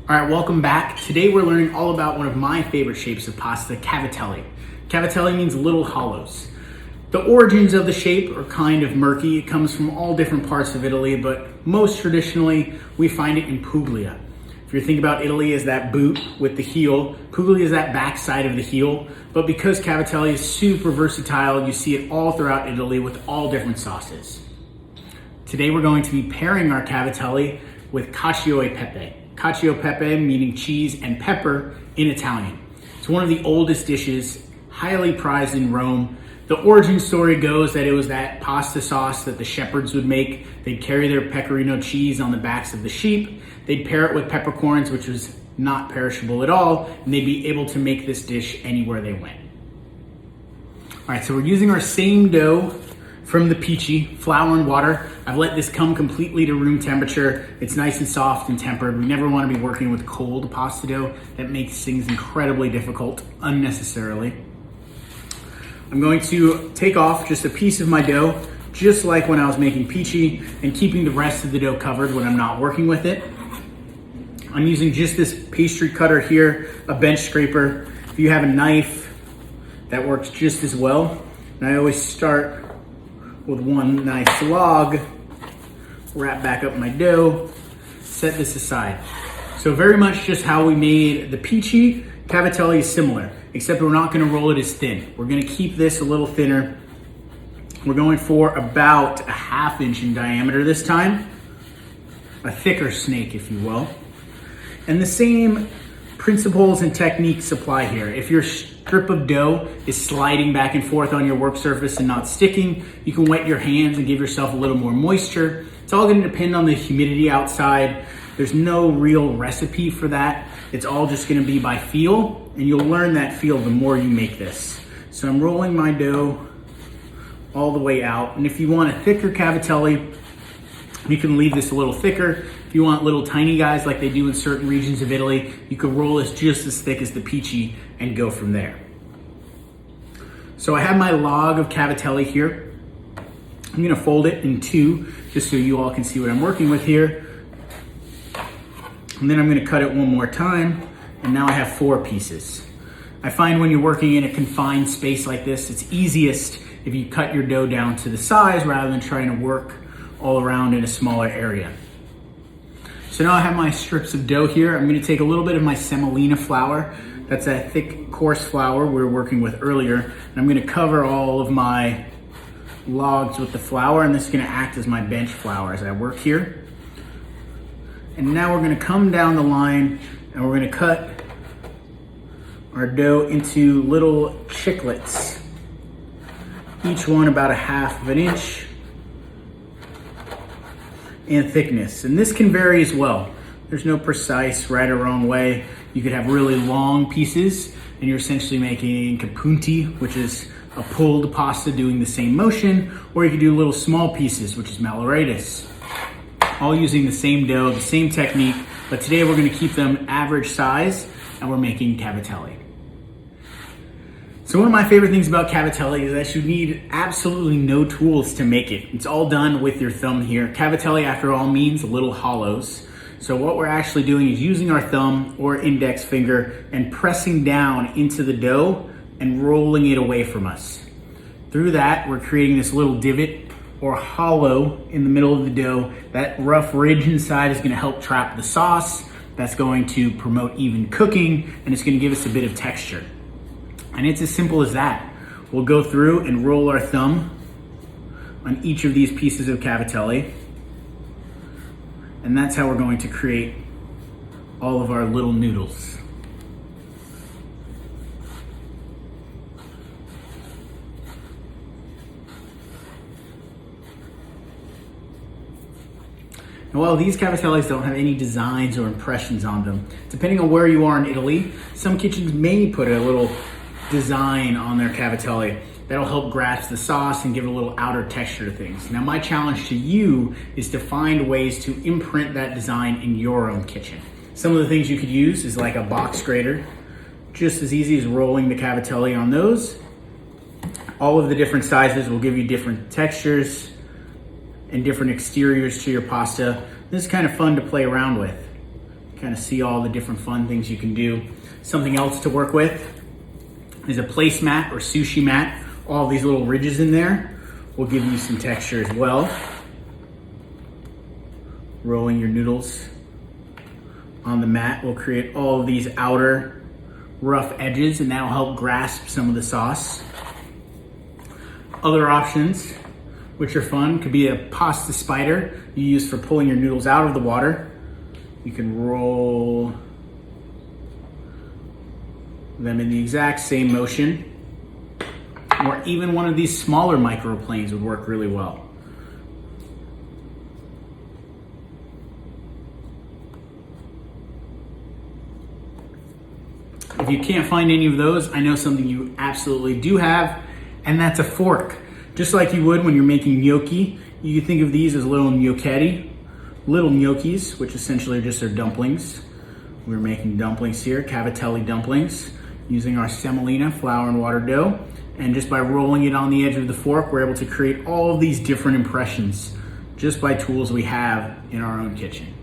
All right, welcome back. Today we're learning all about one of my favorite shapes of pasta, cavatelli. Cavatelli means little hollows. The origins of the shape are kind of murky. It comes from all different parts of Italy, but most traditionally we find it in Puglia. If you think about Italy as that boot with the heel, Puglia is that back side of the heel, but because cavatelli is super versatile, you see it all throughout Italy with all different sauces. Today we're going to be pairing our cavatelli with Cacio e Pepe. Cacio pepe meaning cheese and pepper in Italian. It's one of the oldest dishes, highly prized in Rome. The origin story goes that it was that pasta sauce that the shepherds would make. They'd carry their pecorino cheese on the backs of the sheep. They'd pair it with peppercorns, which was not perishable at all, and they'd be able to make this dish anywhere they went. All right, so we're using our same dough from the peachy, flour and water. I've let this come completely to room temperature. It's nice and soft and tempered. We never want to be working with cold pasta dough. That makes things incredibly difficult unnecessarily. I'm going to take off just a piece of my dough, just like when I was making peachy, and keeping the rest of the dough covered when I'm not working with it. I'm using just this pastry cutter here, a bench scraper. If you have a knife, that works just as well. And I always start with one nice log, wrap back up my dough, set this aside. So very much just how we made the peachy, cavatelli is similar, except we're not gonna roll it as thin. We're gonna keep this a little thinner. We're going for about a 1/2 inch in diameter this time, a thicker snake, if you will. And the same principles and techniques apply here. If your strip of dough is sliding back and forth on your work surface and not sticking, you can wet your hands and give yourself a little more moisture. It's all gonna depend on the humidity outside. There's no real recipe for that. It's all just gonna be by feel, and you'll learn that feel the more you make this. So I'm rolling my dough all the way out. And if you want a thicker cavatelli, you can leave this a little thicker. If you want little tiny guys like they do in certain regions of Italy, you could roll this just as thick as the peachy and go from there. So I have my log of cavatelli here. I'm gonna fold it in two, just so you all can see what I'm working with here. And then I'm gonna cut it one more time, and now I have 4 pieces. I find when you're working in a confined space like this, it's easiest if you cut your dough down to the size rather than trying to work all around in a smaller area. So now I have my strips of dough here. I'm gonna take a little bit of my semolina flour. That's that thick, coarse flour we were working with earlier. And I'm gonna cover all of my logs with the flour, and this is gonna act as my bench flour as I work here. And now we're gonna come down the line and we're gonna cut our dough into little chiclets. Each one about a 1/2 inch in thickness. And this can vary as well. There's no precise right or wrong way. You could have really long pieces and you're essentially making capunti, which is a pulled pasta doing the same motion, or you could do little small pieces, which is malloratus. All using the same dough, the same technique, but today we're gonna keep them average size and we're making cavatelli. So one of my favorite things about cavatelli is that you need absolutely no tools to make it. It's all done with your thumb here. Cavatelli, after all, means little hollows. So what we're actually doing is using our thumb or index finger and pressing down into the dough and rolling it away from us. Through that, we're creating this little divot or hollow in the middle of the dough. That rough ridge inside is gonna help trap the sauce. That's going to promote even cooking, and it's gonna give us a bit of texture. And it's as simple as that. We'll go through and roll our thumb on each of these pieces of cavatelli. And that's how we're going to create all of our little noodles. And while these cavatellis don't have any designs or impressions on them, depending on where you are in Italy, some kitchens may put a little design on their cavatelli that'll help grasp the sauce and give it a little outer texture to things. Now my challenge to you is to find ways to imprint that design in your own kitchen. Some of the things you could use is like a box grater, just as easy as rolling the cavatelli on those. All of the different sizes will give you different textures and different exteriors to your pasta. This is kind of fun to play around with. kind of see all the different fun things you can do. Something else to work with is a placemat or sushi mat. All these little ridges in there will give you some texture as well. Rolling your noodles on the mat will create all of these outer rough edges, and that'll help grasp some of the sauce. Other options, which are fun, could be a pasta spider you use for pulling your noodles out of the water. You can roll them in the exact same motion, or even one of these smaller microplanes would work really well. If you can't find any of those, I know something you absolutely do have, and that's a fork. Just like you would when you're making gnocchi, you can think of these as little gnocchetti, little gnocchis, which essentially are just our dumplings. We're making dumplings here, Cavatelli dumplings, using our semolina flour and water dough. And just by rolling it on the edge of the fork, we're able to create all of these different impressions just by tools we have in our own kitchen.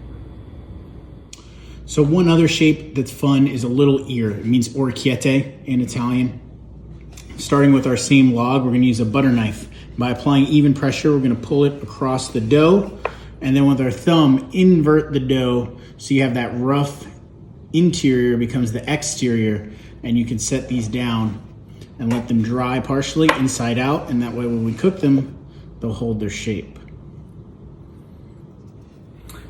So one other shape that's fun is a little ear. It means orecchiette in Italian. Starting with our same log, we're gonna use a butter knife. By applying even pressure, we're gonna pull it across the dough, and then with our thumb, invert the dough so you have that rough interior becomes the exterior, and you can set these down and let them dry partially inside out, and that way when we cook them, they'll hold their shape.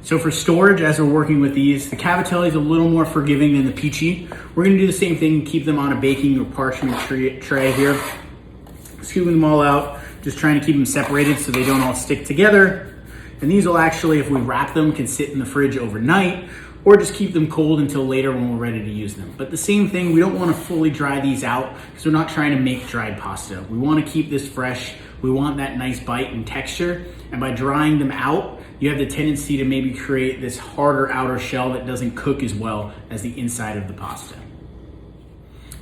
So for storage, as we're working with these, the Cavatelli is a little more forgiving than the peachy. We're gonna do the same thing and keep them on a baking or parchment tray here. Scooping them all out, just trying to keep them separated so they don't all stick together. And these will actually, if we wrap them, can sit in the fridge overnight, or just keep them cold until later when we're ready to use them. But the same thing, we don't wanna fully dry these out because we're not trying to make dried pasta. We wanna keep this fresh. We want that nice bite and texture. And by drying them out, you have the tendency to maybe create this harder outer shell that doesn't cook as well as the inside of the pasta.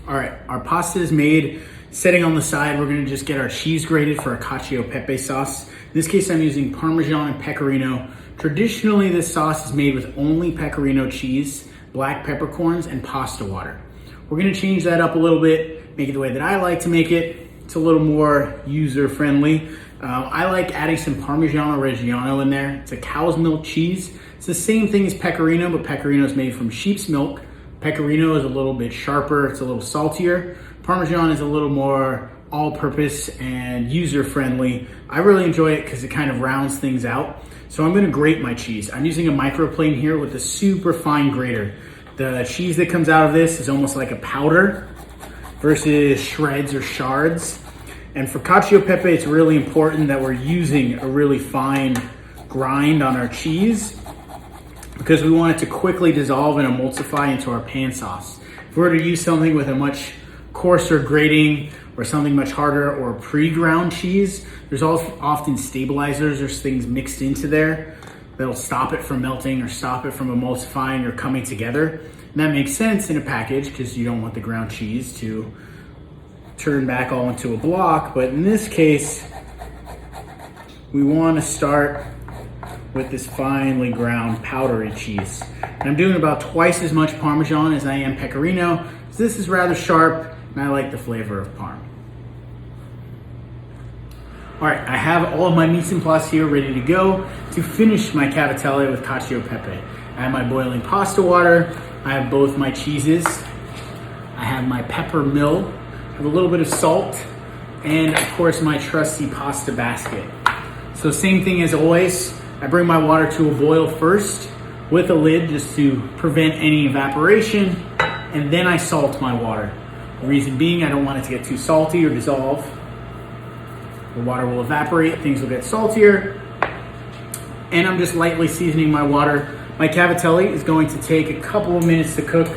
All right, our pasta is made. Setting on the side, we're gonna just get our cheese grated for a Cacio Pepe sauce. In this case, I'm using Parmigiano and Pecorino. Traditionally, this sauce is made with only Pecorino cheese, black peppercorns, and pasta water. We're gonna change that up a little bit, make it the way that I like to make it. It's a little more user-friendly. I like adding some Parmigiano Reggiano in there. It's a cow's milk cheese. It's the same thing as Pecorino, but Pecorino is made from sheep's milk. Pecorino is a little bit sharper, it's a little saltier. Parmesan is a little more all-purpose and user-friendly. I really enjoy it because it kind of rounds things out. So I'm gonna grate my cheese. I'm using a microplane here with a super fine grater. The cheese that comes out of this is almost like a powder versus shreds or shards. And for Cacio Pepe, it's really important that we're using a really fine grind on our cheese because we want it to quickly dissolve and emulsify into our pan sauce. If we were to use something with a much coarser grating or something much harder or pre-ground cheese, there's also often stabilizers, there's things mixed into there that'll stop it from melting or stop it from emulsifying or coming together. And that makes sense in a package because you don't want the ground cheese to turn back all into a block, but in this case, we want to start with this finely ground powdery cheese. And I'm doing about twice as much Parmesan as I am Pecorino. So this is rather sharp, and I like the flavor of Parm. All right, I have all of my mise en place here ready to go to finish my Cavatelli with Cacio Pepe. I have my boiling pasta water, I have both my cheeses, I have my pepper mill, I have a little bit of salt, and of course my trusty pasta basket. So same thing as always, I bring my water to a boil first with a lid just to prevent any evaporation, and then I salt my water. The reason being I don't want it to get too salty or dissolve. The water will evaporate, things will get saltier, and I'm just lightly seasoning my water. My Cavatelli is going to take a couple of minutes to cook.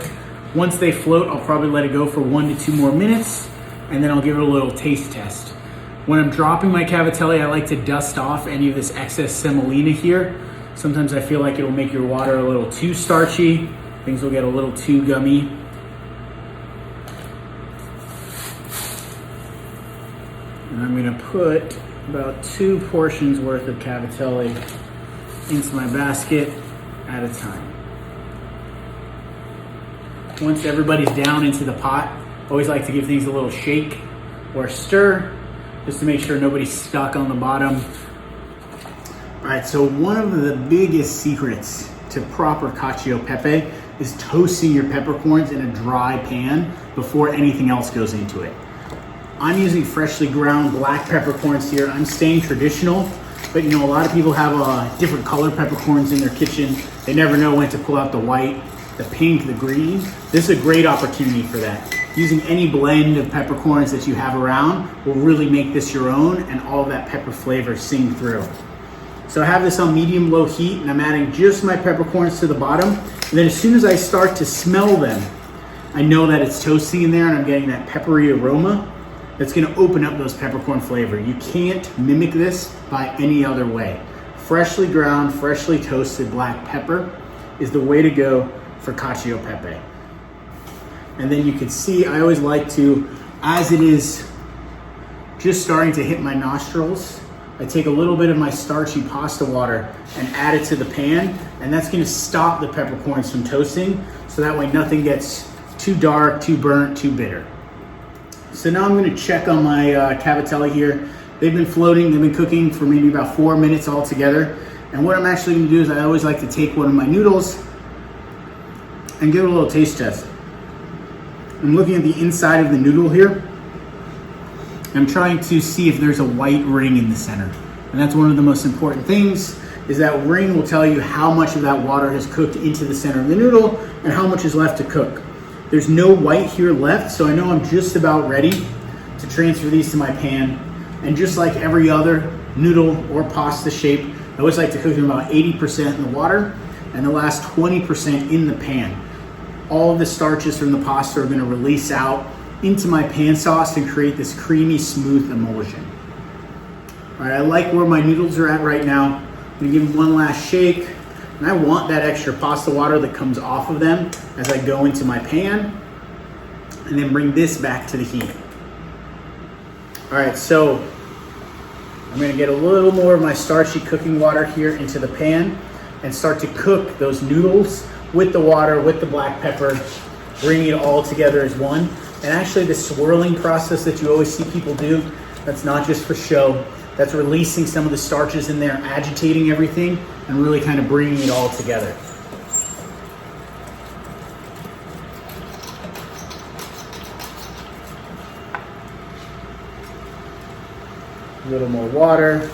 Once they float, I'll probably let it go for 1 to 2 more minutes, and then I'll give it a little taste test. When I'm dropping my Cavatelli, I like to dust off any of this excess semolina here. Sometimes I feel like it'll make your water a little too starchy. Things will get a little too gummy. And I'm gonna put about 2 portions worth of Cavatelli into my basket at a time. Once everybody's down into the pot, I always like to give things a little shake or stir, just to make sure nobody's stuck on the bottom. All right, so one of the biggest secrets to proper cacio pepe is toasting your peppercorns in a dry pan before anything else goes into it. I'm using freshly ground black peppercorns here. I'm staying traditional, but you know, a lot of people have different color peppercorns in their kitchen. They never know when to pull out the white, the pink, the green. This is a great opportunity for that. Using any blend of peppercorns that you have around will really make this your own, and all of that pepper flavor sing through. So I have this on medium-low heat, and I'm adding just my peppercorns to the bottom. And then as soon as I start to smell them, I know that it's toasting in there and I'm getting that peppery aroma that's gonna open up those peppercorn flavor. You can't mimic this by any other way. Freshly ground, freshly toasted black pepper is the way to go for cacio pepe. And then you can see, I always like to, as it is just starting to hit my nostrils, I take a little bit of my starchy pasta water and add it to the pan, and that's gonna stop the peppercorns from toasting, so that way nothing gets too dark, too burnt, too bitter. So now I'm gonna check on my cavatelli here. They've been floating, they've been cooking for maybe about 4 minutes altogether. And what I'm actually gonna do is I always like to take one of my noodles and give it a little taste test. I'm looking at the inside of the noodle here. I'm trying to see if there's a white ring in the center. And that's one of the most important things, is that ring will tell you how much of that water has cooked into the center of the noodle and how much is left to cook. There's no white here left, so I know I'm just about ready to transfer these to my pan. And just like every other noodle or pasta shape, I always like to cook them about 80% in the water and the last 20% in the pan. All of the starches from the pasta are gonna release out into my pan sauce and create this creamy, smooth emulsion. All right, I like where my noodles are at right now. I'm gonna give them one last shake. And I want that extra pasta water that comes off of them as I go into my pan, and then bring this back to the heat. All right, so I'm gonna get a little more of my starchy cooking water here into the pan and start to cook those noodles with the water, with the black pepper, bringing it all together as one. And actually the swirling process that you always see people do, that's not just for show. That's releasing some of the starches in there, agitating everything, and really kind of bringing it all together. A little more water.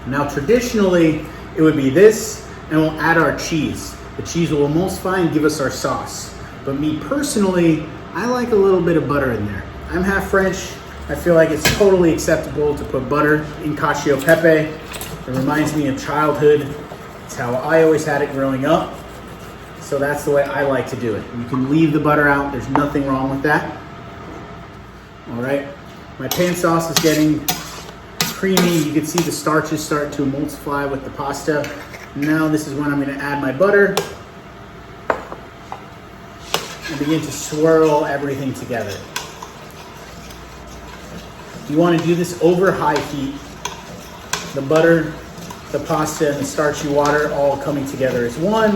Now traditionally, it would be this, and we'll add our cheese. The cheese will emulsify and give us our sauce. But me personally, I like a little bit of butter in there. I'm half French. I feel like it's totally acceptable to put butter in cacio pepe. It reminds me of childhood. It's how I always had it growing up. So that's the way I like to do it. You can leave the butter out. There's nothing wrong with that. All right, my pan sauce is getting creamy. You can see the starches start to emulsify with the pasta. Now this is when I'm gonna add my butter and begin to swirl everything together. You want to do this over high heat. The butter, the pasta, and the starchy water all coming together as one.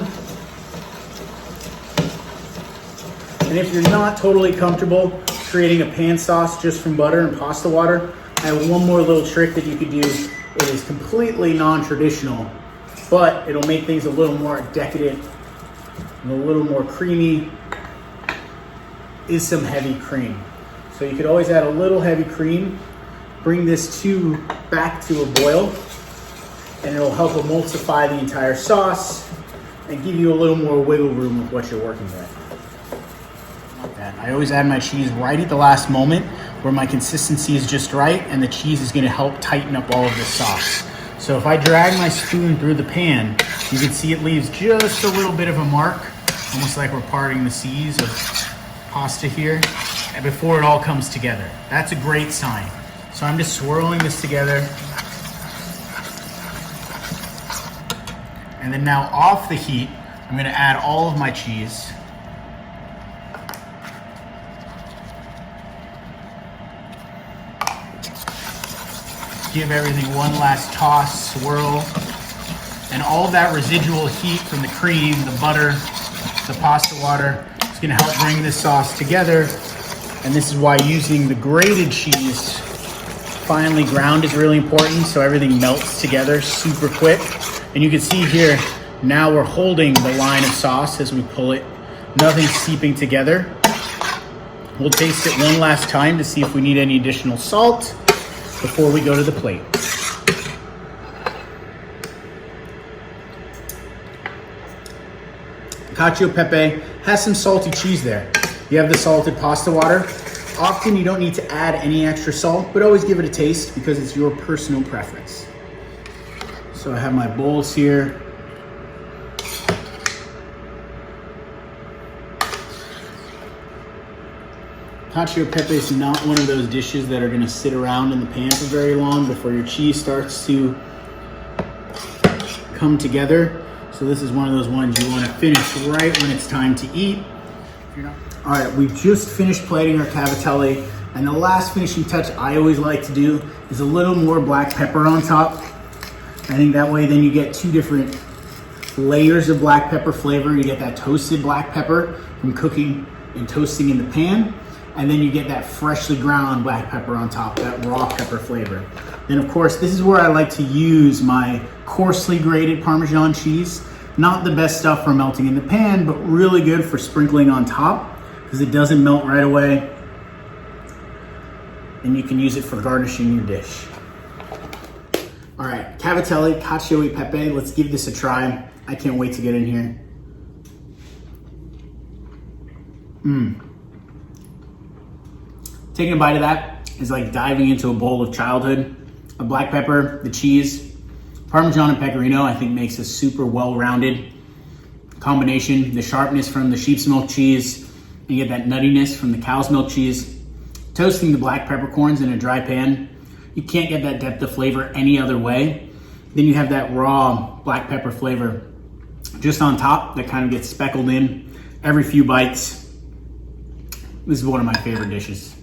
And if you're not totally comfortable creating a pan sauce just from butter and pasta water, I have one more little trick that you could do. It is completely non-traditional, but it'll make things a little more decadent and a little more creamy, is some heavy cream. So you could always add a little heavy cream, bring this back to a boil, and it'll help emulsify the entire sauce and give you a little more wiggle room with what you're working with. Like that. I always add my cheese right at the last moment where my consistency is just right, and the cheese is gonna help tighten up all of the sauce. So if I drag my spoon through the pan, you can see it leaves just a little bit of a mark, almost like we're parting the seas of pasta here, and before it all comes together. That's a great sign. So I'm just swirling this together. And then now off the heat, I'm gonna add all of my cheese. Give everything one last toss, swirl. And all of that residual heat from the cream, the butter, the pasta water, is gonna help bring this sauce together. And this is why using the grated cheese, finely ground, is really important, so everything melts together super quick. And you can see here, now we're holding the line of sauce as we pull it. Nothing's seeping together. We'll taste it one last time to see if we need any additional salt before we go to the plate. Cacio Pepe has some salty cheese there. You have the salted pasta water. Often you don't need to add any extra salt, but always give it a taste because it's your personal preference. So I have my bowls here. Cacio Pepe is not one of those dishes that are gonna sit around in the pan for very long before your cheese starts to come together. So this is one of those ones you wanna finish right when it's time to eat. All right, we've just finished plating our cavatelli, and the last finishing touch I always like to do is a little more black pepper on top. I think that way then you get two different layers of black pepper flavor. You get that toasted black pepper from cooking and toasting in the pan, and then you get that freshly ground black pepper on top, that raw pepper flavor. Then of course, this is where I like to use my coarsely grated Parmesan cheese. Not the best stuff for melting in the pan, but really good for sprinkling on top because it doesn't melt right away. And you can use it for garnishing your dish. All right, cavatelli, cacio e pepe. Let's give this a try. I can't wait to get in here. Taking a bite of that is like diving into a bowl of childhood. A black pepper, the cheese, Parmigiano and Pecorino, I think makes a super well-rounded combination. The sharpness from the sheep's milk cheese, and you get that nuttiness from the cow's milk cheese. Toasting the black peppercorns in a dry pan, you can't get that depth of flavor any other way. Then you have that raw black pepper flavor just on top that kind of gets speckled in every few bites. This is one of my favorite dishes.